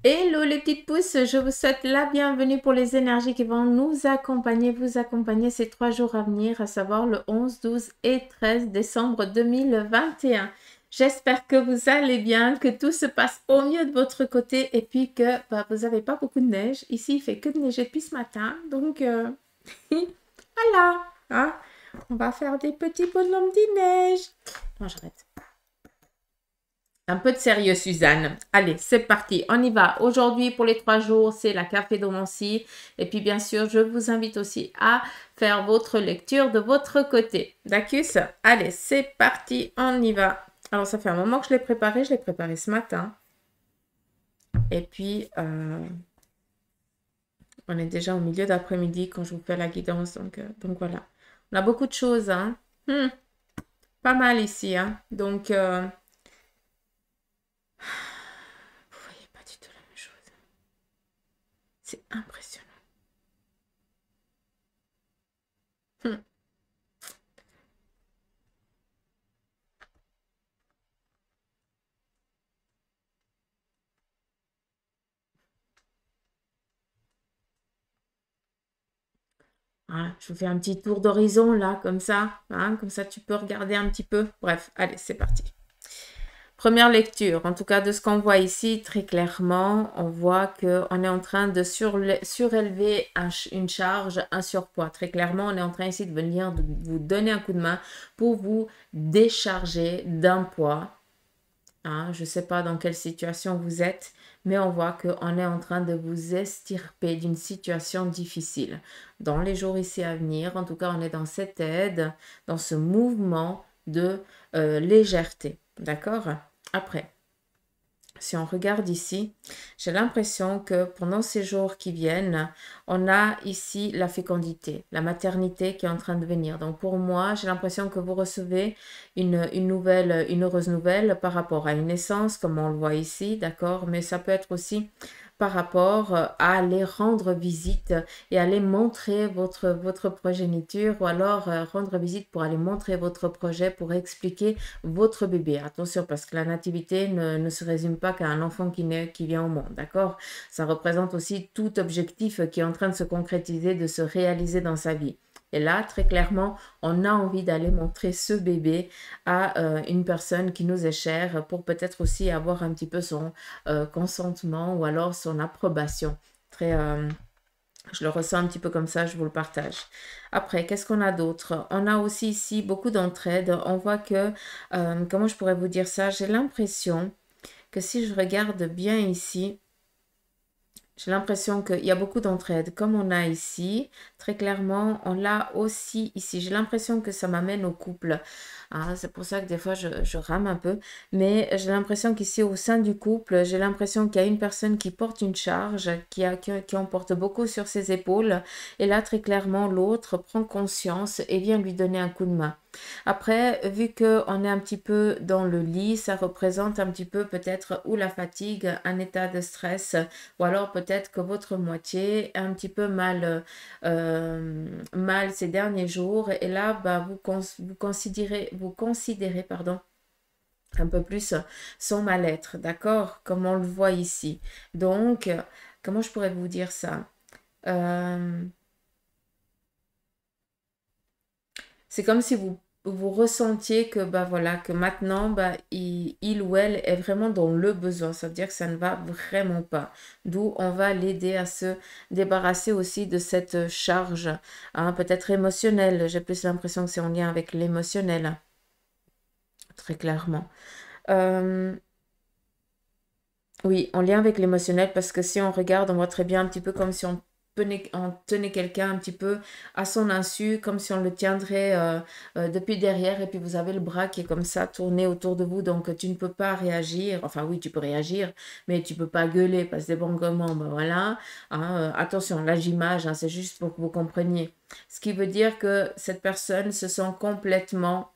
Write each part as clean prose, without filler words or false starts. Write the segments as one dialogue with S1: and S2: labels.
S1: Hello les petites pousses, je vous souhaite la bienvenue pour les énergies qui vont nous accompagner, vous accompagner ces 3 jours à venir, à savoir le 11, 12 et 13 décembre 2021. J'espère que vous allez bien, que tout se passe au mieux de votre côté et puis que vous n'avez pas beaucoup de neige. Ici, il fait que de neiger depuis ce matin, donc voilà, hein. On va faire des petits bonhommes de neige. Non, j'arrête. Un peu de sérieux, Suzanne. Allez, c'est parti. On y va. Aujourd'hui, pour les 3 jours, c'est la cafédomancie. Et puis, bien sûr, je vous invite aussi à faire votre lecture de votre côté. D'accord? Allez, c'est parti. On y va. Alors, ça fait un moment que je l'ai préparé. Je l'ai préparé ce matin. Et puis, on est déjà au milieu d'après-midi quand je vous fais la guidance. Donc voilà. On a beaucoup de choses, hein. Pas mal ici, hein. Donc, vous voyez pas du tout la même chose. C'est impressionnant. Voilà, je vous fais un petit tour d'horizon là, comme ça. Hein, comme ça, tu peux regarder un petit peu. Bref, allez, c'est parti. Première lecture, en tout cas de ce qu'on voit ici, très clairement, on voit qu'on est en train de surélever une charge, un surpoids. Très clairement, on est en train ici de venir vous donner un coup de main pour vous décharger d'un poids. Hein, je ne sais pas dans quelle situation vous êtes, mais on voit qu'on est en train de vous extirper d'une situation difficile. Dans les jours ici à venir, en tout cas, on est dans cette aide, dans ce mouvement de légèreté. D'accord? Après, si on regarde ici, j'ai l'impression que pendant ces jours qui viennent, on a ici la fécondité, la maternité qui est en train de venir. Donc pour moi, j'ai l'impression que vous recevez une heureuse nouvelle par rapport à une naissance, comme on le voit ici, d'accord? Mais ça peut être aussi par rapport à aller rendre visite et aller montrer votre progéniture ou alors rendre visite pour aller montrer votre projet, pour expliquer votre bébé. Attention, parce que la nativité ne se résume pas qu'à un enfant qui naît, qui vient au monde, d'accord? Ça représente aussi tout objectif qui est en train de se concrétiser, de se réaliser dans sa vie. Et là, très clairement, on a envie d'aller montrer ce bébé à une personne qui nous est chère pour peut-être aussi avoir un petit peu son consentement ou alors son approbation. Très, je le ressens un petit peu comme ça, je vous le partage. Après, qu'est-ce qu'on a d'autre? On a aussi ici beaucoup d'entraide. On voit que, comment je pourrais vous dire ça? J'ai l'impression que si je regarde bien ici, j'ai l'impression qu'il y a beaucoup d'entraide, comme on a ici. Très clairement, on l'a aussi ici. J'ai l'impression que ça m'amène au couple. Ah, c'est pour ça que des fois, je rame un peu. Mais j'ai l'impression qu'ici, au sein du couple, j'ai l'impression qu'il y a une personne qui porte une charge, qui en porte beaucoup sur ses épaules. Et là, très clairement, l'autre prend conscience et vient lui donner un coup de main. Après, vu qu'on est un petit peu dans le lit, ça représente un petit peu peut-être ou la fatigue, un état de stress, ou alors peut-être que votre moitié est un petit peu mal ces derniers jours. Et là, vous considérez, pardon, un peu plus son mal-être, d'accord? Comme on le voit ici. Donc, comment je pourrais vous dire ça? Euh, C'est comme si vous ressentiez que voilà que maintenant il ou elle est vraiment dans le besoin. Ça veut dire que ça ne va vraiment pas. D'où on va l'aider à se débarrasser aussi de cette charge, hein, peut-être émotionnelle. J'ai plus l'impression que c'est en lien avec l'émotionnel, très clairement. Euh, oui, en lien avec l'émotionnel, parce que si on regarde, on voit très bien un petit peu comme si on tenait quelqu'un un petit peu à son insu, comme si on le tiendrait depuis derrière, et puis vous avez le bras qui est comme ça, tourné autour de vous, donc tu ne peux pas réagir. Enfin oui, tu peux réagir, mais tu peux pas gueuler, parce que des bons moments, voilà. Hein, attention, là j'image, hein, c'est juste pour que vous compreniez. Ce qui veut dire que cette personne se sent complètement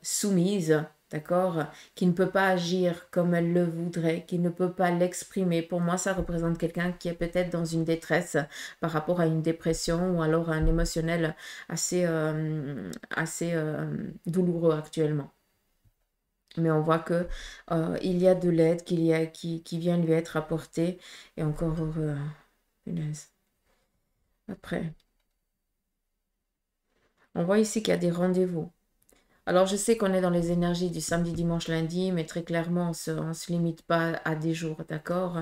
S1: soumise. D'accord? Qui ne peut pas agir comme elle le voudrait, qui ne peut pas l'exprimer. Pour moi, ça représente quelqu'un qui est peut-être dans une détresse par rapport à une dépression ou alors à un émotionnel assez douloureux actuellement. Mais on voit que il y a de l'aide qui vient lui être apportée. Et encore heureux, hein. Punaise. Après, on voit ici qu'il y a des rendez-vous. Alors, je sais qu'on est dans les énergies du samedi, dimanche, lundi, mais très clairement, on ne se limite pas à des jours, d'accord?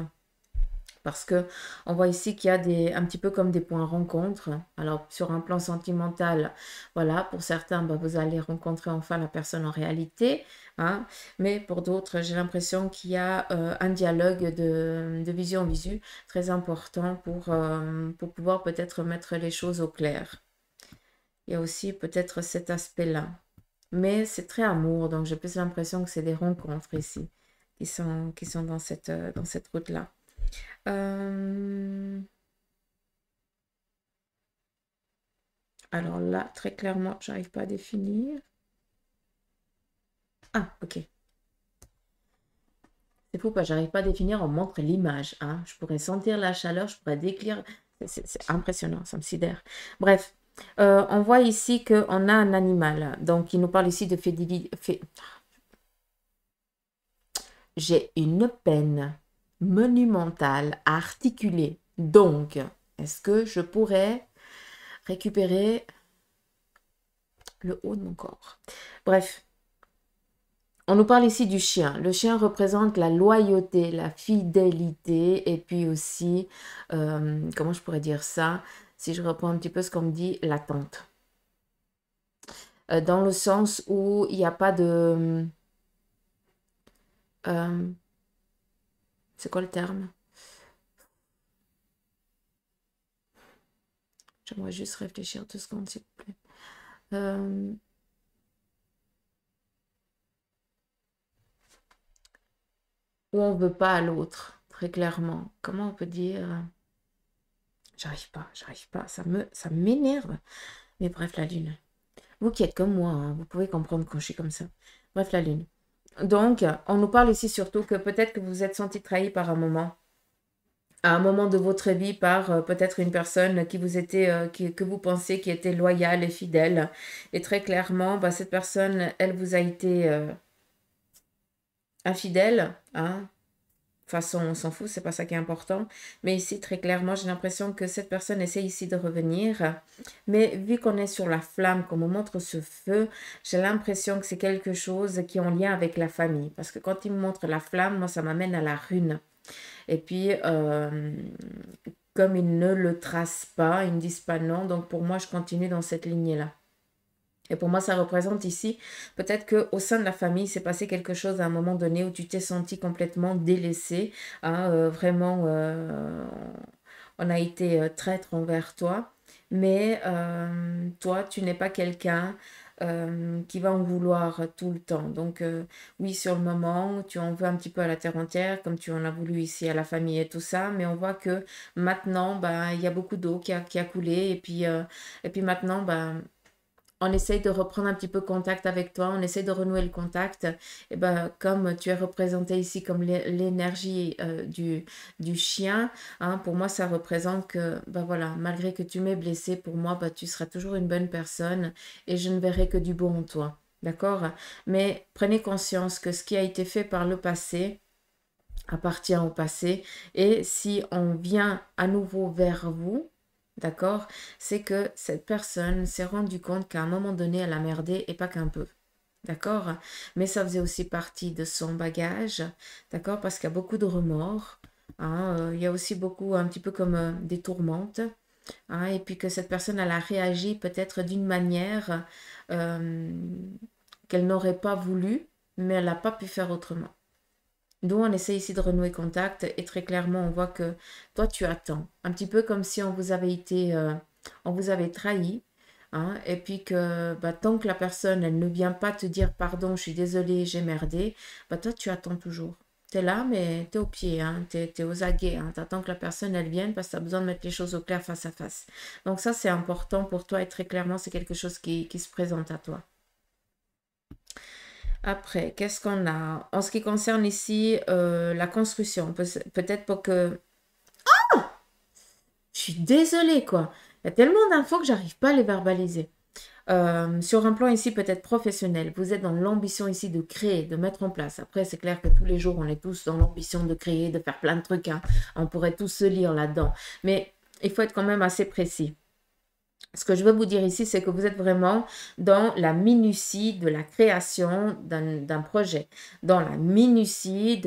S1: Parce que on voit ici qu'il y a un petit peu comme des points rencontres. Alors, sur un plan sentimental, voilà, pour certains, bah, vous allez rencontrer enfin la personne en réalité, hein, mais pour d'autres, j'ai l'impression qu'il y a un dialogue de visu en visu très important pour pouvoir peut-être mettre les choses au clair. Il y a aussi peut-être cet aspect-là. Mais c'est très amour, donc j'ai plus l'impression que c'est des rencontres ici qui sont dans cette route-là. Euh, Alors là, très clairement, j'arrive pas à définir. Ah, ok. C'est fou, pas, j'arrive pas à définir, on montre l'image, hein. Je pourrais sentir la chaleur, je pourrais décrire. C'est impressionnant, ça me sidère. Bref, on voit ici qu'on a un animal. Donc, il nous parle ici de fidélité. J'ai une peine monumentale à articuler. Donc, est-ce que je pourrais récupérer le haut de mon corps? Bref, on nous parle ici du chien. Le chien représente la loyauté, la fidélité et puis aussi, comment je pourrais dire ça, si je reprends un petit peu ce qu'on me dit, l'attente. Dans le sens où il n'y a pas de... euh, c'est quoi le terme? J'aimerais juste réfléchir 2 secondes, s'il vous plaît. Euh, Où on ne veut pas à l'autre, très clairement. Comment on peut dire j'arrive pas, ça m'énerve. Mais bref, la lune. Vous qui êtes comme moi, hein, vous pouvez comprendre quand je suis comme ça. Bref, la lune. Donc, on nous parle ici surtout que peut-être que vous vous êtes senti trahi par un moment, à un moment de votre vie par peut-être une personne qui vous était, que vous pensez qui était loyale et fidèle. Et très clairement, bah, cette personne, elle vous a été infidèle, hein. De toute façon, on s'en fout, c'est pas ça qui est important. Mais ici, très clairement, j'ai l'impression que cette personne essaie ici de revenir. Mais vu qu'on est sur la flamme, qu'on me montre ce feu, j'ai l'impression que c'est quelque chose qui est en lien avec la famille. Parce que quand il me montre la flamme, moi, ça m'amène à la rune. Et puis, comme ils ne le tracent pas, ils ne disent pas non. Donc, pour moi, je continue dans cette lignée-là. Et pour moi, ça représente ici, peut-être qu'au sein de la famille, s'est passé quelque chose à un moment donné où tu t'es senti complètement délaissé, hein, vraiment, on a été traître envers toi, mais toi, tu n'es pas quelqu'un qui va en vouloir tout le temps. Donc, oui, sur le moment, tu en veux un petit peu à la terre entière, comme tu en as voulu ici à la famille et tout ça, mais on voit que maintenant, bah, il y a beaucoup d'eau qui a coulé, et puis maintenant, bah, on essaye de reprendre un petit peu contact avec toi, on essaye de renouer le contact. Et ben, comme tu es représenté ici comme l'énergie du chien, hein, pour moi, ça représente que, ben voilà, malgré que tu m'aies blessé, pour moi, ben, tu seras toujours une bonne personne et je ne verrai que du bon en toi. D'accord? Mais prenez conscience que ce qui a été fait par le passé appartient au passé. Et si on vient à nouveau vers vous, d'accord, c'est que cette personne s'est rendue compte qu'à un moment donné, elle a merdé et pas qu'un peu. D'accord? Mais ça faisait aussi partie de son bagage, d'accord? Parce qu'il y a beaucoup de remords, hein, il y a aussi beaucoup, un petit peu comme des tourmentes, hein, et puis que cette personne, elle a réagi peut-être d'une manière euh, qu'elle n'aurait pas voulu, mais elle n'a pas pu faire autrement. D'où on essaie ici de renouer contact et très clairement on voit que toi tu attends. Un petit peu comme si on vous avait on vous avait trahi, hein, et puis que bah, tant que la personne elle ne vient pas te dire pardon, je suis désolée, j'ai merdé, bah toi tu attends toujours. T'es là mais t'es au pied, hein, t'es aux aguets, hein, t'attends que la personne elle vienne parce que t'as besoin de mettre les choses au clair face à face. Donc ça c'est important pour toi et très clairement c'est quelque chose qui se présente à toi. Après, qu'est-ce qu'on a? En ce qui concerne ici la construction, peut-être pour que... Je suis désolée, quoi. Il y a tellement d'infos que j'arrive pas à les verbaliser. Sur un plan ici peut-être professionnel, vous êtes dans l'ambition ici de créer, de mettre en place. Après, c'est clair que tous les jours, on est tous dans l'ambition de créer, de faire plein de trucs, hein. On pourrait tous se lire là-dedans. Mais il faut être quand même assez précis. Ce que je veux vous dire ici, c'est que vous êtes vraiment dans la minutie de la création d'un projet, dans la minutie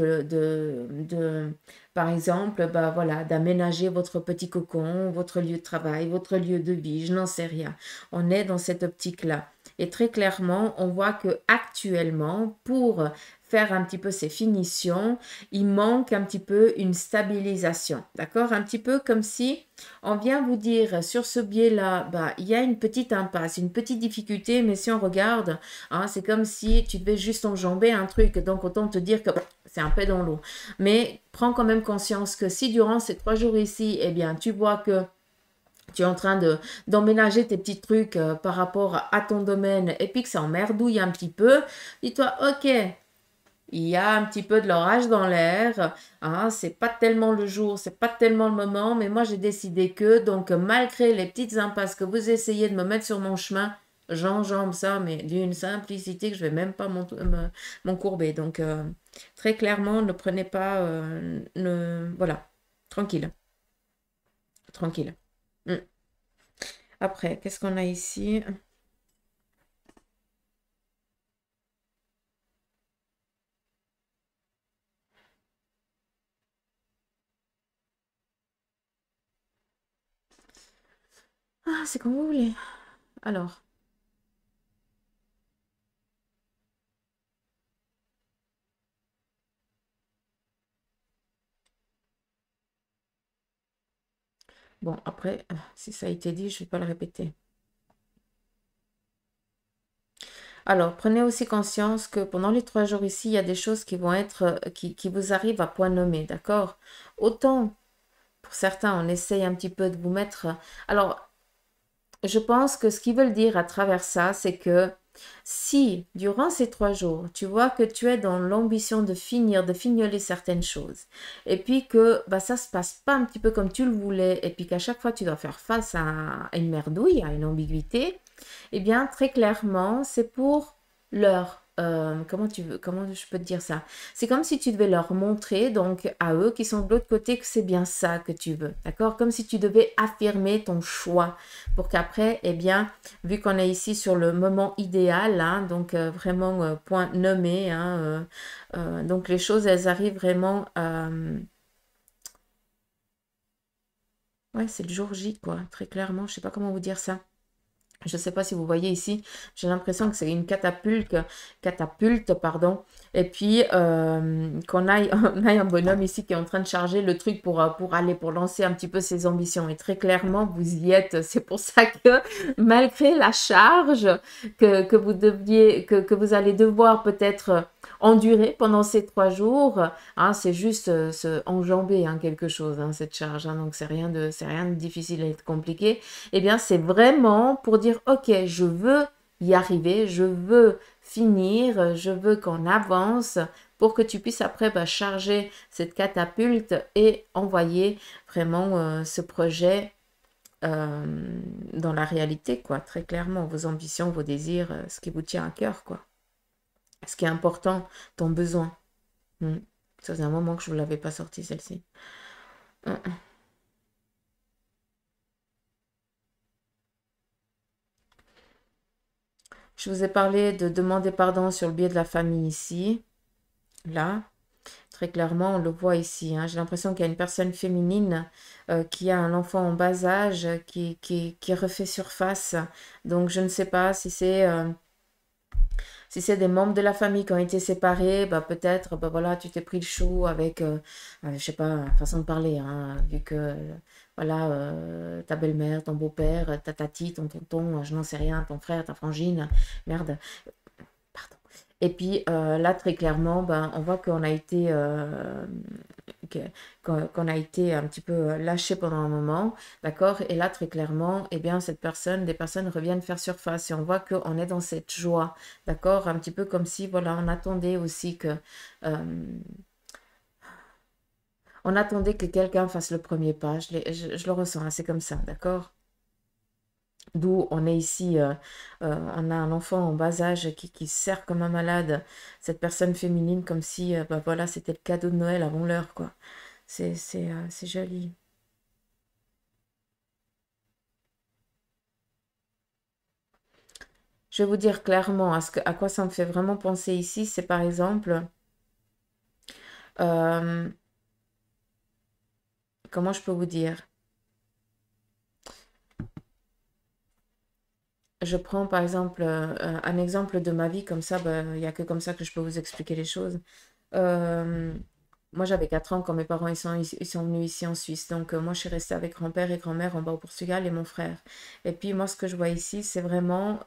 S1: par exemple, bah voilà, d'aménager votre petit cocon, votre lieu de travail, votre lieu de vie, je n'en sais rien. On est dans cette optique-là. Et très clairement, on voit que actuellement, pour faire un petit peu ces finitions, il manque un petit peu une stabilisation, d'accord? Un petit peu comme si on vient vous dire sur ce biais-là, bah, il y a une petite impasse, une petite difficulté, mais si on regarde, hein, c'est comme si tu devais juste enjamber un truc, donc autant te dire que c'est un peu dans l'eau. Mais prends quand même conscience que si durant ces 3 jours ici, eh bien, tu vois que tu es en train d'emménager tes petits trucs par rapport à ton domaine et puis que ça emmerdouille un petit peu, dis-toi, ok, il y a un petit peu de l'orage dans l'air, hein, c'est pas tellement le jour, c'est pas tellement le moment, mais moi j'ai décidé que, donc malgré les petites impasses que vous essayez de me mettre sur mon chemin, j'enjambe ça, mais d'une simplicité que je vais même pas m'encourber. Donc très clairement, ne prenez pas, voilà, tranquille, tranquille. Mm. Après, qu'est-ce qu'on a ici? Ah, c'est comme vous voulez. Alors. Bon, après, si ça a été dit, je ne vais pas le répéter. Alors, prenez aussi conscience que pendant les 3 jours ici, il y a des choses qui vont être, qui vous arrivent à point nommé, d'accord? Autant, pour certains, on essaye un petit peu de vous mettre. Alors, je pense que ce qu'ils veulent dire à travers ça, c'est que si, durant ces 3 jours, tu vois que tu es dans l'ambition de finir, de fignoler certaines choses, et puis que bah, ça se passe pas un petit peu comme tu le voulais, et puis qu'à chaque fois tu dois faire face à une merdouille, à une ambiguïté, eh bien, très clairement, c'est pour leur... comment je peux te dire ça? C'est comme si tu devais leur montrer, donc à eux qui sont de l'autre côté, que c'est bien ça que tu veux, d'accord? Comme si tu devais affirmer ton choix pour qu'après, eh bien, vu qu'on est ici sur le moment idéal, hein, donc vraiment point nommé, hein, donc les choses, elles arrivent vraiment à... Ouais, c'est le jour J, quoi, très clairement, je sais pas comment vous dire ça. Je ne sais pas si vous voyez ici, j'ai l'impression que c'est une catapulte, pardon. Et puis on aille un bonhomme ici qui est en train de charger le truc pour lancer un petit peu ses ambitions. Et très clairement, vous y êtes. C'est pour ça que malgré la charge que vous allez devoir peut-être endurer pendant ces 3 jours, hein, c'est juste se enjamber, hein, quelque chose, hein, cette charge, hein. Donc c'est rien de difficile et de compliqué. Eh bien, c'est vraiment pour dire, ok, je veux y arriver, je veux finir, je veux qu'on avance pour que tu puisses après bah, charger cette catapulte et envoyer vraiment ce projet dans la réalité, quoi, très clairement, vos ambitions, vos désirs, ce qui vous tient à cœur, quoi. Ce qui est important, ton besoin. Hmm. Ça faisait un moment que je ne vous l'avais pas sorti, celle-ci. Hmm. Je vous ai parlé de demander pardon sur le biais de la famille ici, là. Très clairement, on le voit ici, hein. J'ai l'impression qu'il y a une personne féminine qui a un enfant en bas âge qui refait surface. Donc, je ne sais pas si c'est des membres de la famille qui ont été séparés, bah, peut-être, bah, voilà, tu t'es pris le chou avec, je sais pas, façon de parler, hein, vu que, voilà, ta belle-mère, ton beau-père, ta tati, ton tonton, je n'en sais rien, ton frère, ta frangine, merde, pardon. Et puis là, très clairement, ben, on voit qu'on a été, que- qu'on a été un petit peu lâché pendant un moment, d'accord? Et là, très clairement, eh bien, des personnes reviennent faire surface et on voit qu'on est dans cette joie, d'accord? Un petit peu comme si, voilà, euh, on attendait que quelqu'un fasse le premier pas. Je le ressens, hein, c'est comme ça, d'accord? D'où on est ici, on a un enfant en bas âge qui se sert comme un malade, cette personne féminine, comme si, bah voilà, c'était le cadeau de Noël avant l'heure, quoi. C'est joli. Je vais vous dire clairement à quoi ça me fait vraiment penser ici, c'est par exemple, euh, comment je peux vous dire? Je prends par exemple un exemple de ma vie, comme ça, bah, il n'y a que comme ça que je peux vous expliquer les choses. Euh, Moi, j'avais 4 ans quand mes parents ils sont venus ici en Suisse. Donc, moi, je suis restée avec grand-père et grand-mère en bas au Portugal et mon frère. Et puis, moi, ce que je vois ici, c'est vraiment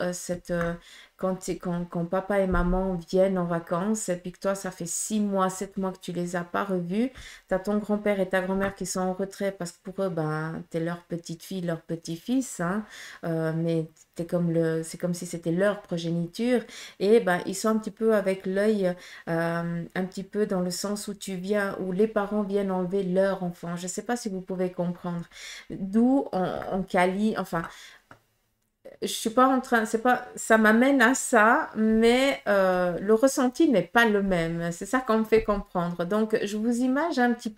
S1: quand papa et maman viennent en vacances, et puis que toi, ça fait 6 mois, 7 mois que tu les as pas revus, tu as ton grand-père et ta grand-mère qui sont en retrait parce que pour eux, ben, tu es leur petite fille, leur petit-fils, hein, mais c'est comme si c'était leur progéniture. Et ben, ils sont un petit peu avec l'œil un petit peu dans le sens où où les parents viennent enlever leur enfant. Je ne sais pas si vous pouvez comprendre. D'où on qualifie, enfin, je suis pas en train, c'est pas, ça m'amène à ça, mais le ressenti n'est pas le même. C'est ça qu'on me fait comprendre. Donc, je vous imagine un petit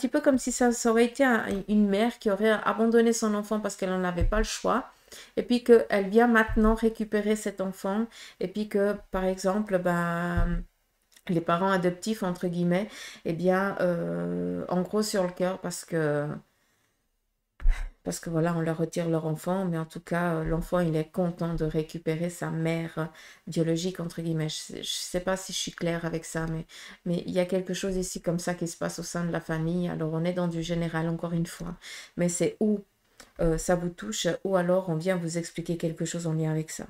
S1: peu comme si ça aurait été une mère qui aurait abandonné son enfant parce qu'elle n'en avait pas le choix. Et puis qu'elle vient maintenant récupérer cet enfant. Et puis que, par exemple, ben, les parents adoptifs, entre guillemets, eh bien, en gros sur le cœur parce que voilà, on leur retire leur enfant, mais en tout cas, l'enfant, il est content de récupérer sa mère biologique, entre guillemets. Je ne sais pas si je suis claire avec ça, mais il y a quelque chose ici comme ça qui se passe au sein de la famille. Alors, on est dans du général, encore une fois, mais c'est où ça vous touche, ou alors on vient vous expliquer quelque chose en lien avec ça.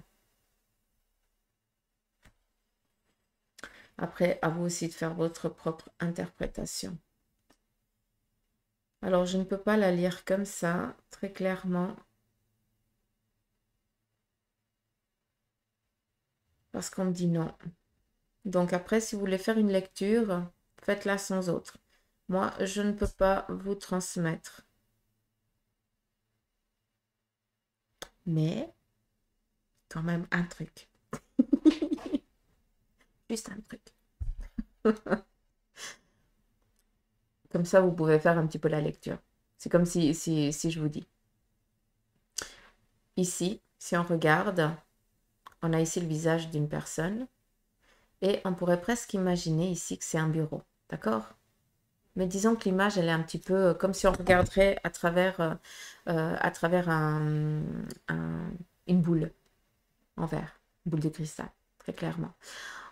S1: Après, à vous aussi de faire votre propre interprétation. Alors, je ne peux pas la lire comme ça, très clairement, parce qu'on me dit non. Donc après, si vous voulez faire une lecture, faites-la sans autre. Moi, je ne peux pas vous transmettre. Mais, quand même, un truc. Juste un truc. Comme ça, vous pouvez faire un petit peu la lecture. C'est comme si je vous dis. Ici, si on regarde, on a ici le visage d'une personne. Et on pourrait presque imaginer ici que c'est un bureau. D'accord? Mais disons que l'image, elle est un petit peu comme si on regarderait à travers une boule en verre, une boule de cristal, très clairement.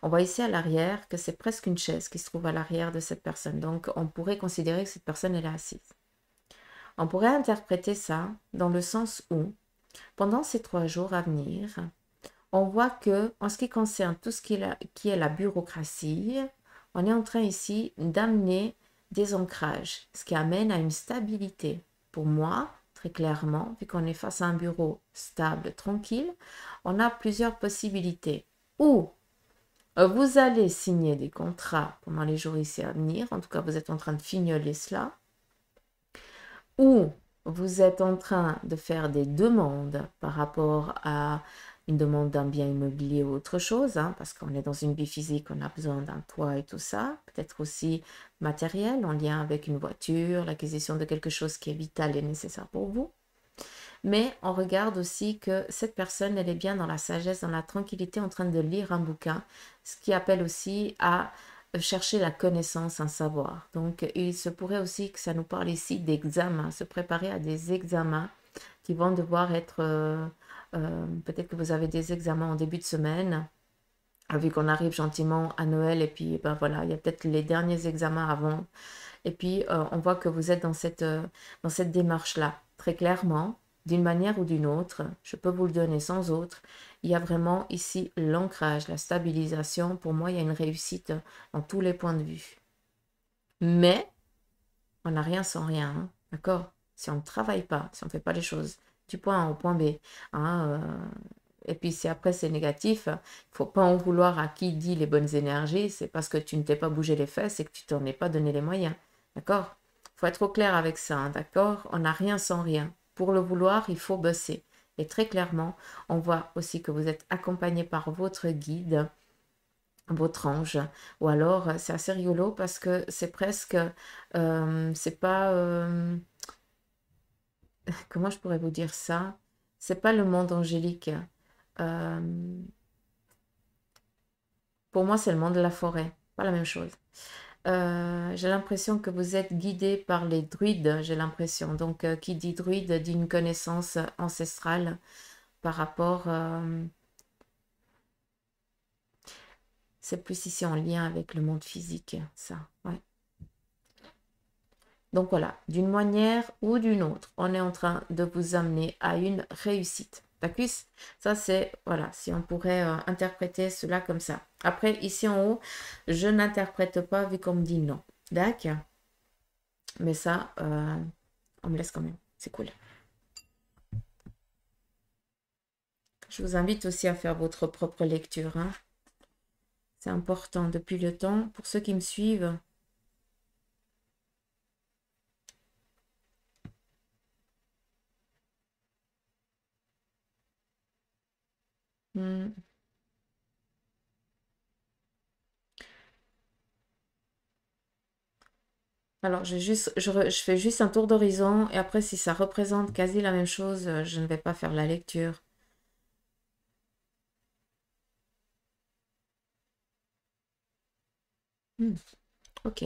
S1: On voit ici à l'arrière que c'est presque une chaise qui se trouve à l'arrière de cette personne. Donc, on pourrait considérer que cette personne, elle est assise. On pourrait interpréter ça dans le sens où, pendant ces 3 jours à venir, on voit que, en ce qui concerne tout ce qui est la bureaucratie, on est en train ici d'amener des ancrages, ce qui amène à une stabilité. Pour moi, très clairement, vu qu'on est face à un bureau stable, tranquille, on a plusieurs possibilités. Ou vous allez signer des contrats pendant les jours ici à venir, en tout cas vous êtes en train de fignoler cela, ou vous êtes en train de faire des demandes par rapport à une demande d'un bien immobilier ou autre chose, hein, parce qu'on est dans une vie physique, on a besoin d'un toit et tout ça, peut-être aussi matériel en lien avec une voiture, l'acquisition de quelque chose qui est vital et nécessaire pour vous. Mais on regarde aussi que cette personne, elle est bien dans la sagesse, dans la tranquillité, en train de lire un bouquin, ce qui appelle aussi à chercher la connaissance, un savoir. Donc, il se pourrait aussi que ça nous parle ici d'examens, se préparer à des examens qui vont devoir être, peut-être que vous avez des examens en début de semaine, vu qu'on arrive gentiment à Noël, et puis ben voilà, il y a peut-être les derniers examens avant, et puis on voit que vous êtes dans cette démarche-là, très clairement, d'une manière ou d'une autre, je peux vous le donner sans autre, il y a vraiment ici l'ancrage, la stabilisation, pour moi il y a une réussite dans tous les points de vue. Mais on n'a rien sans rien, hein, d'accord? Si on ne travaille pas, si on ne fait pas les choses du point A au point B, hein, et puis si après c'est négatif, il ne faut pas en vouloir à qui dit les bonnes énergies, c'est parce que tu ne t'es pas bougé les fesses et que tu t'en es pas donné les moyens, d'accord? Il faut être au clair avec ça, hein, d'accord? On n'a rien sans rien. Pour le vouloir, il faut bosser. Et très clairement, on voit aussi que vous êtes accompagné par votre guide, votre ange. Ou alors, c'est assez rigolo parce que c'est presque, c'est pas, comment je pourrais vous dire ça? C'est pas le monde angélique. Euh, pour moi, c'est le monde de la forêt. Pas la même chose. J'ai l'impression que vous êtes guidé par les druides, j'ai l'impression. Donc, qui dit druide dit une connaissance ancestrale par rapport... c'est plus ici en lien avec le monde physique, ça. Ouais. Donc voilà, d'une manière ou d'une autre, on est en train de vous amener à une réussite. D'accord? Ça, c'est, voilà, si on pourrait interpréter cela comme ça. Après, ici en haut, je n'interprète pas vu qu'on me dit non. D'accord? Mais ça, on me laisse quand même. C'est cool. Je vous invite aussi à faire votre propre lecture, hein. C'est important depuis le temps. Pour ceux qui me suivent, hmm. Alors, je fais juste un tour d'horizon et après, si ça représente quasi la même chose, je ne vais pas faire la lecture. Ok.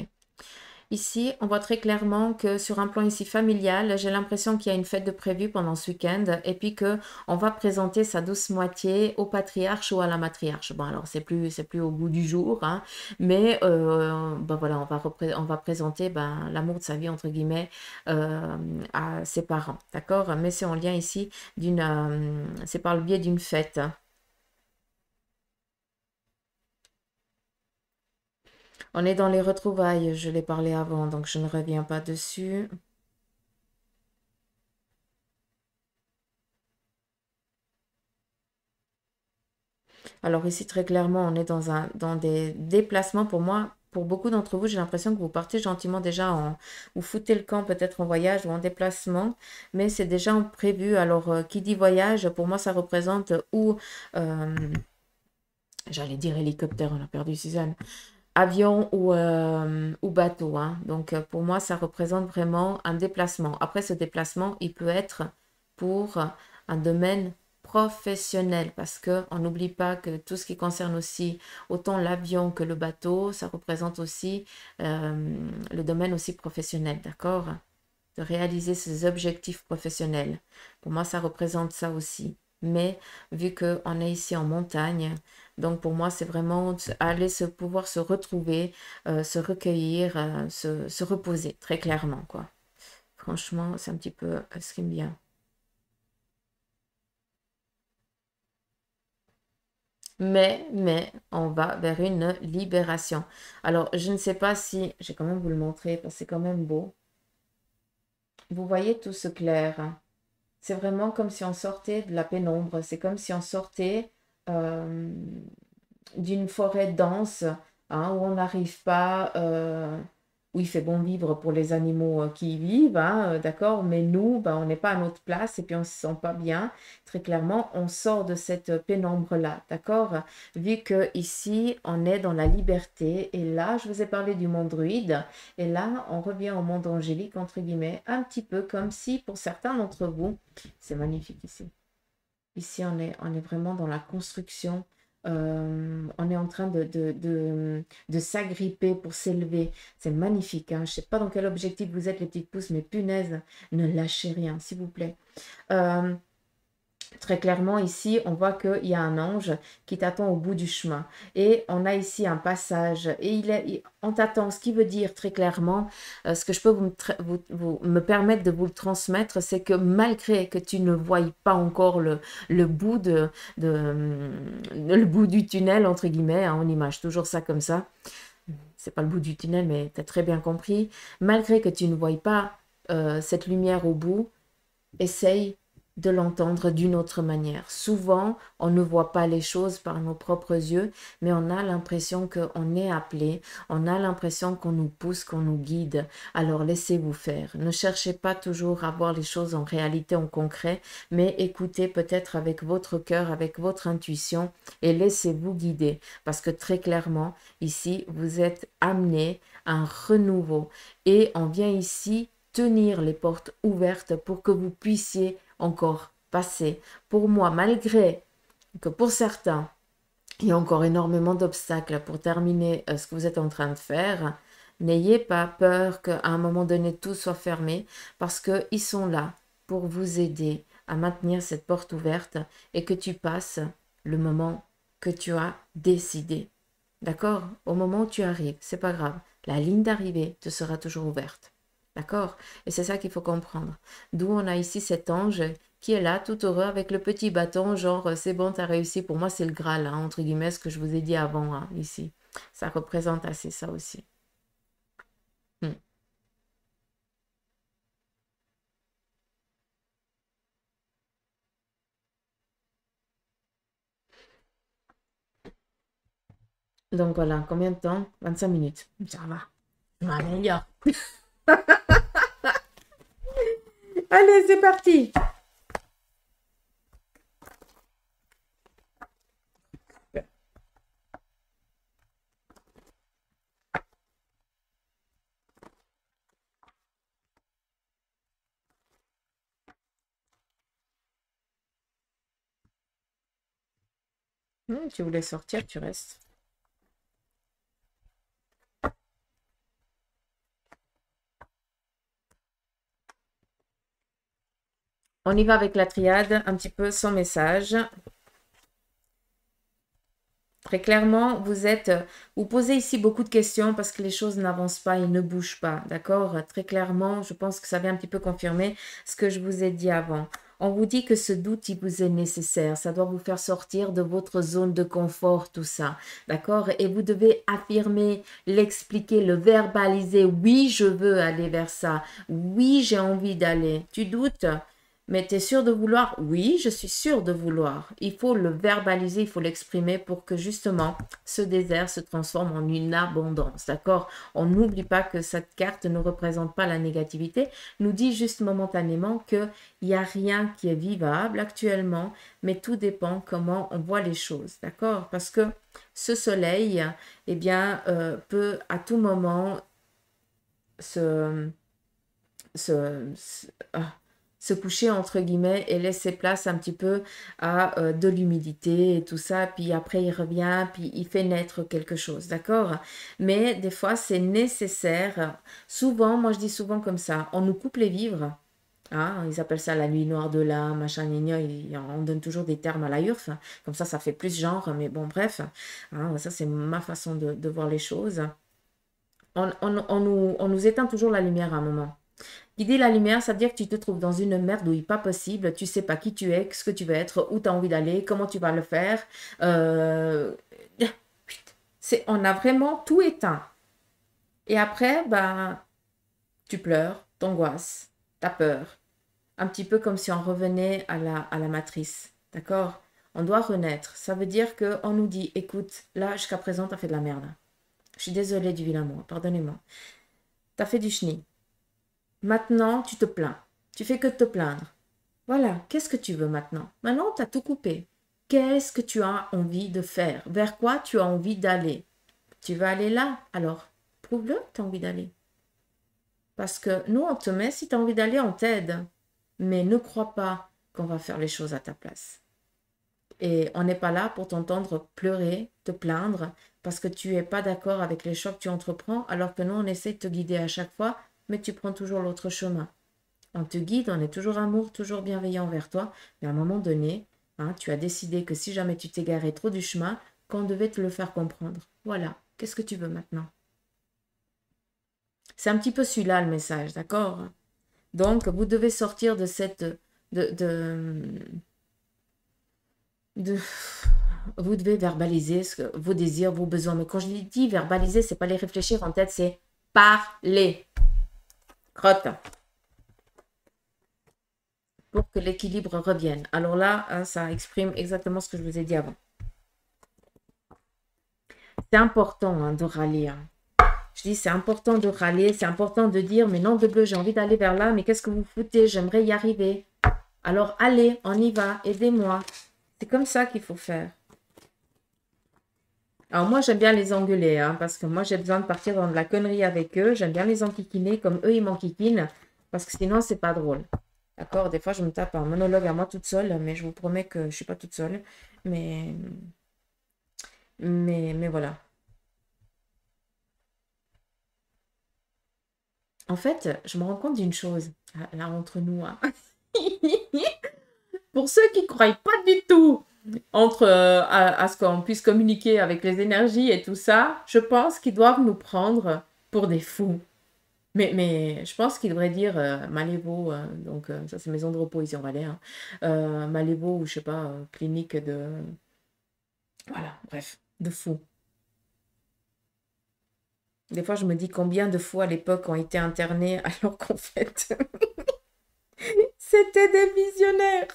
S1: Ici, on voit très clairement que sur un plan ici familial, j'ai l'impression qu'il y a une fête de prévue pendant ce week-end et puis que on va présenter sa douce moitié au patriarche ou à la matriarche. Bon, alors c'est plus au goût du jour, hein, mais ben voilà, on va présenter ben, l'amour de sa vie entre guillemets à ses parents, d'accord? Mais c'est en lien ici c'est par le biais d'une fête. On est dans les retrouvailles, je l'ai parlé avant, donc je ne reviens pas dessus. Alors ici, très clairement, on est dans des déplacements. Pour moi, pour beaucoup d'entre vous, j'ai l'impression que vous partez gentiment déjà vous foutez le camp peut-être en voyage ou en déplacement, mais c'est déjà en prévu. Alors, qui dit voyage, pour moi, ça représente euh, j'allais dire hélicoptère, on a perdu Suzanne, avion ou bateau, hein. Donc, pour moi, ça représente vraiment un déplacement. Après, ce déplacement, il peut être pour un domaine professionnel parce que on n'oublie pas que tout ce qui concerne aussi autant l'avion que le bateau, ça représente aussi le domaine aussi professionnel, d'accord? De réaliser ses objectifs professionnels. Pour moi, ça représente ça aussi. Mais vu qu'on est ici en montagne, donc pour moi, c'est vraiment aller pouvoir se retrouver, se recueillir, se reposer, très clairement, quoi. Franchement, c'est un petit peu ce qui me vient. Mais, on va vers une libération. Alors, je ne sais pas si, je vais quand même vous le montrer parce que c'est quand même beau. Vous voyez tout ce clair, hein. C'est vraiment comme si on sortait de la pénombre. C'est comme si on sortait euh, d'une forêt dense, hein, où on n'arrive pas, où il fait bon vivre pour les animaux qui y vivent, hein, d'accord, mais nous, ben, on n'est pas à notre place et puis on ne se sent pas bien. Très clairement, on sort de cette pénombre-là, d'accord, vu que ici, on est dans la liberté. Et là, je vous ai parlé du monde druide. Et là, on revient au monde angélique, entre guillemets, un petit peu comme si, pour certains d'entre vous, c'est magnifique ici. Ici, on est vraiment dans la construction. On est en train de s'agripper pour s'élever. C'est magnifique, hein. Je ne sais pas dans quel objectif vous êtes, les petites pousses, mais punaise, ne lâchez rien, s'il vous plaît. Euh, Très clairement, ici, on voit qu'il y a un ange qui t'attend au bout du chemin. Et on a ici un passage. Et on t'attend. Ce qui veut dire très clairement, ce que je peux me permettre de vous le transmettre, c'est que malgré que tu ne voyes pas encore le bout le bout du tunnel, entre guillemets, hein, on image toujours ça comme ça. C'est pas le bout du tunnel, mais tu as très bien compris. Malgré que tu ne voyes pas cette lumière au bout, essaye de l'entendre d'une autre manière. Souvent, on ne voit pas les choses par nos propres yeux, mais on a l'impression qu'on est appelé, on a l'impression qu'on nous pousse, qu'on nous guide. Alors laissez-vous faire. Ne cherchez pas toujours à voir les choses en réalité, en concret, mais écoutez peut-être avec votre cœur, avec votre intuition et laissez-vous guider. Parce que très clairement, ici, vous êtes amené à un renouveau et on vient ici tenir les portes ouvertes pour que vous puissiez encore passer. Pour moi, malgré que pour certains, il y a encore énormément d'obstacles pour terminer ce que vous êtes en train de faire, n'ayez pas peur qu'à un moment donné tout soit fermé parce qu'ils sont là pour vous aider à maintenir cette porte ouverte et que tu passes le moment que tu as décidé. D'accord? Au moment où tu arrives, c'est pas grave. La ligne d'arrivée te sera toujours ouverte. D'accord? Et c'est ça qu'il faut comprendre. D'où on a ici cet ange qui est là, tout heureux, avec le petit bâton, genre, c'est bon, t'as réussi. Pour moi, c'est le Graal, hein, entre guillemets, ce que je vous ai dit avant, hein, ici. Ça représente assez ça aussi. Hmm. Donc voilà, combien de temps? 25 minutes. Ça va. Je m'améliore. Allez, c'est parti. Tu voulais sortir, tu restes. On y va avec la triade, un petit peu son message. Très clairement, vous posez ici beaucoup de questions parce que les choses n'avancent pas et ne bougent pas, d'accord? Très clairement, je pense que ça vient un petit peu confirmer ce que je vous ai dit avant. On vous dit que ce doute, il vous est nécessaire. Ça doit vous faire sortir de votre zone de confort, tout ça, d'accord? Et vous devez affirmer, l'expliquer, le verbaliser. Oui, je veux aller vers ça. Oui, j'ai envie d'aller. Tu doutes? Mais tu es sûr de vouloir? Oui, je suis sûre de vouloir. Il faut le verbaliser, il faut l'exprimer pour que justement ce désert se transforme en une abondance. D'accord? On n'oublie pas que cette carte ne représente pas la négativité, nous dit juste momentanément qu'il n'y a rien qui est vivable actuellement, mais tout dépend comment on voit les choses. D'accord? Parce que ce soleil, eh bien, peut à tout moment se, ah, se coucher entre guillemets et laisser place un petit peu à de l'humidité et tout ça, puis après il revient, puis il fait naître quelque chose, d'accord? Mais des fois c'est nécessaire, souvent, moi je dis souvent comme ça, on nous coupe les vivres, hein, ils appellent ça la nuit noire de l'âme, machin, gna, gna, on donne toujours des termes à la URF, comme ça fait plus genre, mais bon bref, hein, ça c'est ma façon de voir les choses. On nous éteint toujours la lumière à un moment. Guider la lumière, ça veut dire que tu te trouves dans une merde où il n'est pas possible, tu sais pas qui tu es, ce que tu veux être, où tu as envie d'aller, comment tu vas le faire. Euh, on a vraiment tout éteint. Et après, ben, tu pleures, t'angoisses, t'as peur. Un petit peu comme si on revenait à la matrice. D'accord? On doit renaître. Ça veut dire qu'on nous dit, écoute, là, jusqu'à présent, tu as fait de la merde. Je suis désolée du vilain mot, pardonnez-moi. Tu as fait du chenille. Maintenant, tu te plains. Tu fais que te plaindre. Voilà, qu'est-ce que tu veux maintenant? Maintenant, tu as tout coupé. Qu'est-ce que tu as envie de faire? Vers quoi tu as envie d'aller? Tu veux aller là? Alors, prouve-le que tu as envie d'aller. Parce que nous, on te met, si tu as envie d'aller, on t'aide. Mais ne crois pas qu'on va faire les choses à ta place. Et on n'est pas là pour t'entendre pleurer, te plaindre, parce que tu n'es pas d'accord avec les choix que tu entreprends, alors que nous, on essaie de te guider à chaque fois, mais tu prends toujours l'autre chemin. On te guide, on est toujours amour, toujours bienveillant vers toi, mais à un moment donné, hein, tu as décidé que si jamais tu t'égarais trop du chemin, qu'on devait te le faire comprendre. Voilà, qu'est-ce que tu veux maintenant? C'est un petit peu celui-là le message, d'accord? Donc, vous devez sortir de cette... de vous devez verbaliser vos désirs, vos besoins. Mais quand je dis verbaliser, c'est pas les réfléchir en tête, c'est parler. Crotte. pour que l'équilibre revienne. Alors là, hein, ça exprime exactement ce que je vous ai dit avant. C'est important hein, de râler. Hein. Je dis, c'est important de râler, c'est important de dire, mais non de bleu, j'ai envie d'aller vers là, mais qu'est-ce que vous foutez? J'aimerais y arriver. Alors allez, on y va, aidez-moi. C'est comme ça qu'il faut faire. Alors moi, j'aime bien les engueuler, hein, parce que moi, j'ai besoin de partir dans de la connerie avec eux. J'aime bien les enquiquiner comme eux, ils m'enquiquinent, parce que sinon, c'est pas drôle. D'accord? Des fois, je me tape un monologue à moi toute seule, mais je vous promets que je suis pas toute seule. Mais voilà. En fait, je me rends compte d'une chose, là, entre nous, hein. Pour ceux qui ne croient pas du tout à ce qu'on puisse communiquer avec les énergies et tout ça, je pense qu'ils doivent nous prendre pour des fous. Mais je pense qu'ils devraient dire Malévo, donc ça c'est maison de repos ici en Valais, hein, Malévo ou je sais pas, clinique de... Voilà, bref, de fous. Des fois je me dis combien de fous à l'époque ont été internés alors qu'en fait c'était des visionnaires.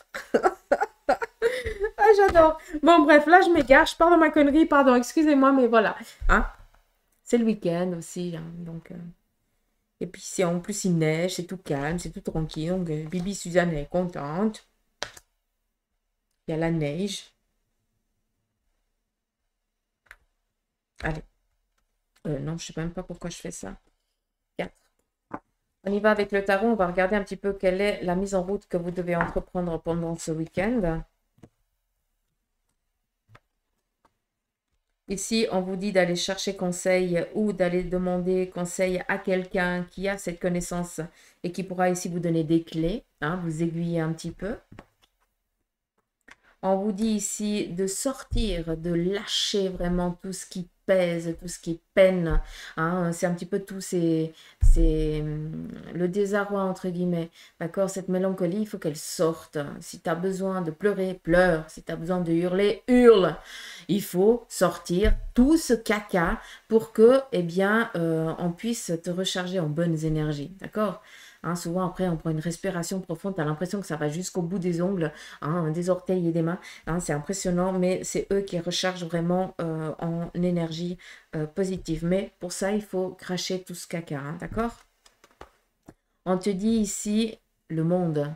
S1: Ah, j'adore. Bon, bref, là, je m'égare. Je pars dans ma connerie. Pardon, excusez-moi, mais voilà. Hein? C'est le week-end aussi. Hein, donc, et puis, c'est en plus, il neige. C'est tout calme. C'est tout tranquille. Donc, Bibi Suzanne est contente. Il y a la neige. Allez. Non, je sais même pas pourquoi je fais ça. 4. On y va avec le tarot. On va regarder un petit peu quelle est la mise en route que vous devez entreprendre pendant ce week-end. Ici, on vous dit d'aller chercher conseil ou d'aller demander conseil à quelqu'un qui a cette connaissance et qui pourra ici vous donner des clés, hein, vous aiguiller un petit peu. On vous dit ici de sortir, de lâcher vraiment tout ce qui pèse, tout ce qui peine. Hein, c'est un petit peu tout le désarroi, entre guillemets. D'accord? Cette mélancolie, il faut qu'elle sorte. Si tu as besoin de pleurer, pleure. Si tu as besoin de hurler, hurle. Il faut sortir tout ce caca pour que, eh bien, on puisse te recharger en bonnes énergies. D'accord? Hein, souvent, après, on prend une respiration profonde. Tu as l'impression que ça va jusqu'au bout des ongles, hein, des orteils et des mains. Hein, c'est impressionnant, mais c'est eux qui rechargent vraiment en énergie positive. Mais pour ça, il faut cracher tout ce caca. Hein, d'accord? On te dit ici le monde,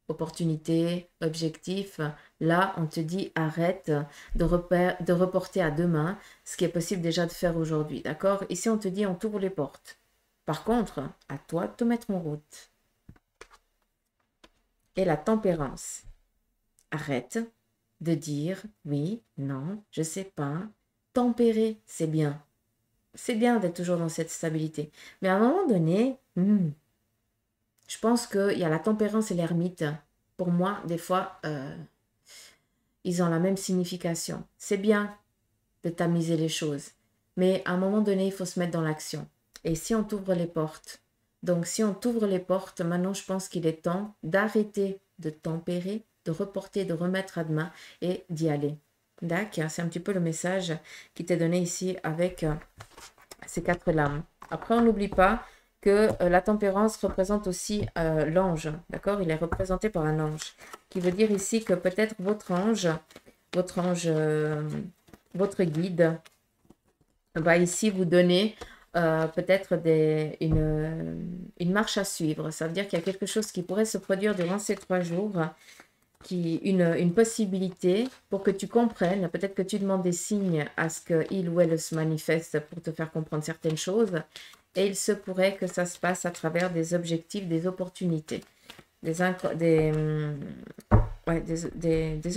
S1: opportunité, objectif. Là, on te dit arrête de reporter à demain ce qui est possible déjà de faire aujourd'hui. D'accord? Ici, on te dit on t'ouvre les portes. Par contre, à toi de te mettre en route. Et la tempérance. Arrête de dire oui, non, je sais pas. Tempérer, c'est bien. C'est bien d'être toujours dans cette stabilité. Mais à un moment donné, je pense qu'il y a la tempérance et l'ermite. Pour moi, des fois, ils ont la même signification. C'est bien de tamiser les choses. Mais à un moment donné, il faut se mettre dans l'action. Et si on t'ouvre les portes, donc si on t'ouvre les portes, maintenant je pense qu'il est temps d'arrêter de tempérer, de reporter, de remettre à demain et d'y aller. D'accord, c'est un petit peu le message qui t'est donné ici avec ces 4 lames. Après, on n'oublie pas que la tempérance représente aussi l'ange. D'accord? Il est représenté par un ange. Qui veut dire ici que peut-être votre ange, votre guide va ici vous donner peut-être une marche à suivre. Ça veut dire qu'il y a quelque chose qui pourrait se produire durant ces 3 jours, une possibilité pour que tu comprennes. Peut-être que tu demandes des signes à ce qu'il ou elle se manifeste pour te faire comprendre certaines choses. Et il se pourrait que ça se passe à travers des objectifs, des opportunités. Des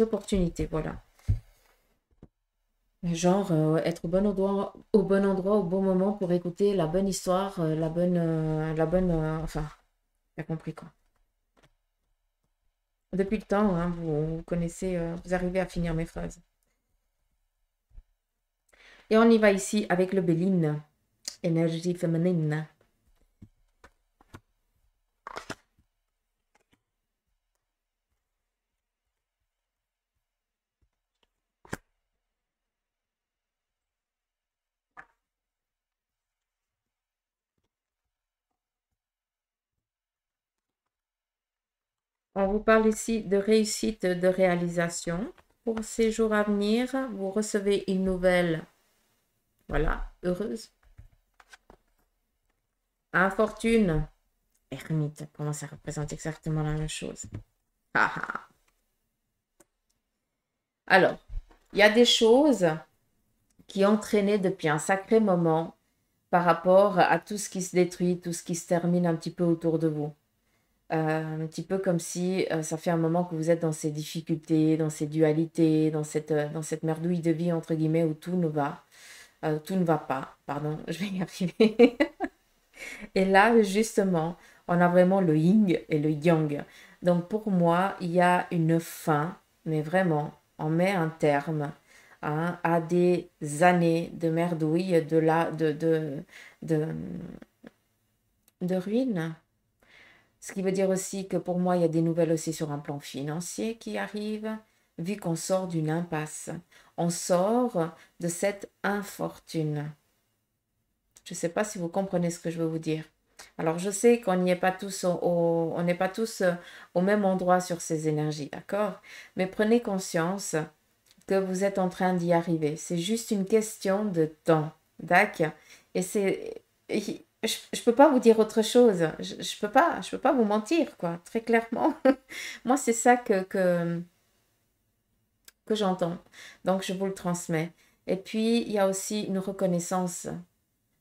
S1: opportunités, voilà. Genre, être au bon endroit, au bon moment pour écouter la bonne histoire, enfin, t'as compris quoi. Depuis le temps, hein, vous connaissez, vous arrivez à finir mes phrases. Et on y va ici avec le Béline, énergie féminine. On vous parle ici de réussite, de réalisation. Pour ces jours à venir, vous recevez une nouvelle, voilà, heureuse. Infortune, ermite, pour moi ça représente exactement la même chose. Ah, ah. Alors, il y a des choses qui ont traîné depuis un sacré moment par rapport à tout ce qui se détruit, tout ce qui se termine un petit peu autour de vous. Un petit peu comme si ça fait un moment que vous êtes dans ces difficultés, dans ces dualités, dans cette merdouille de vie, entre guillemets, où tout ne va pas, pardon, je vais y arriver. Et là, justement, on a vraiment le yin et le yang. Donc pour moi, il y a une fin, mais vraiment, on met un terme hein, à des années de merdouille, de, de ruines. Ce qui veut dire aussi que pour moi, il y a des nouvelles aussi sur un plan financier qui arrivent, vu qu'on sort d'une impasse. On sort de cette infortune. Je ne sais pas si vous comprenez ce que je veux vous dire. Alors, je sais qu'on n'y est pas tous on n'est pas tous au même endroit sur ces énergies, d'accord? Mais prenez conscience que vous êtes en train d'y arriver. C'est juste une question de temps, d'accord? Et je peux pas vous dire autre chose. Je peux pas vous mentir, quoi, très clairement. Moi, c'est ça que j'entends. Donc, je vous le transmets. Et puis, il y a aussi une reconnaissance.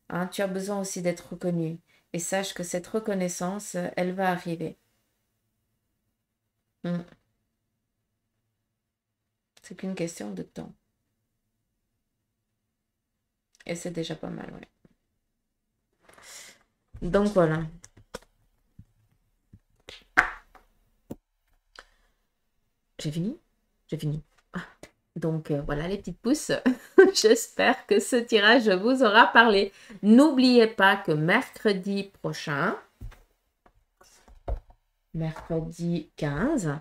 S1: Hein, tu as besoin aussi d'être reconnu. Et sache que cette reconnaissance, elle va arriver. Mm. C'est qu'une question de temps. Et c'est déjà pas mal, ouais. Donc voilà. J'ai fini? J'ai fini. Ah. Donc voilà les petites pousses. J'espère que ce tirage vous aura parlé. N'oubliez pas que mercredi prochain, mercredi 15,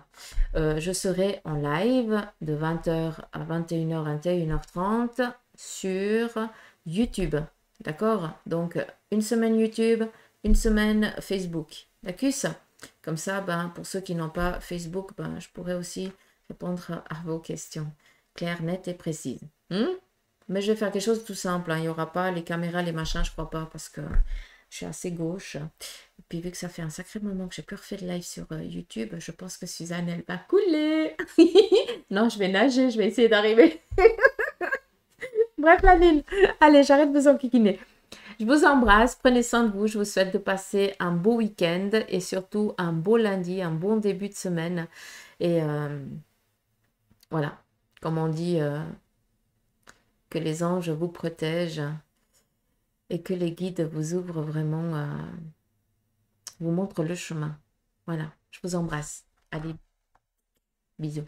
S1: je serai en live de 20h à 21h, 21h30 sur YouTube. D'accord? Donc, une semaine YouTube, une semaine Facebook. D'accord? Comme ça, ben, pour ceux qui n'ont pas Facebook, ben, je pourrais aussi répondre à vos questions. Claires, nettes et précises. Mais je vais faire quelque chose de tout simple. Hein. Il n'y aura pas les caméras, les machins, je crois pas, parce que je suis assez gauche. Et puis vu que ça fait un sacré moment que j'ai plus refait de live sur YouTube, je pense que Suzanne, elle va couler. Non, je vais nager, je vais essayer d'arriver. Bref, la lune. Allez, j'arrête de vous enquiquiner. Je vous embrasse, prenez soin de vous. Je vous souhaite de passer un beau week-end et surtout un beau lundi, un bon début de semaine. Et voilà, comme on dit, que les anges vous protègent et que les guides vous ouvrent vraiment, vous montrent le chemin. Voilà, je vous embrasse. Allez, bisous.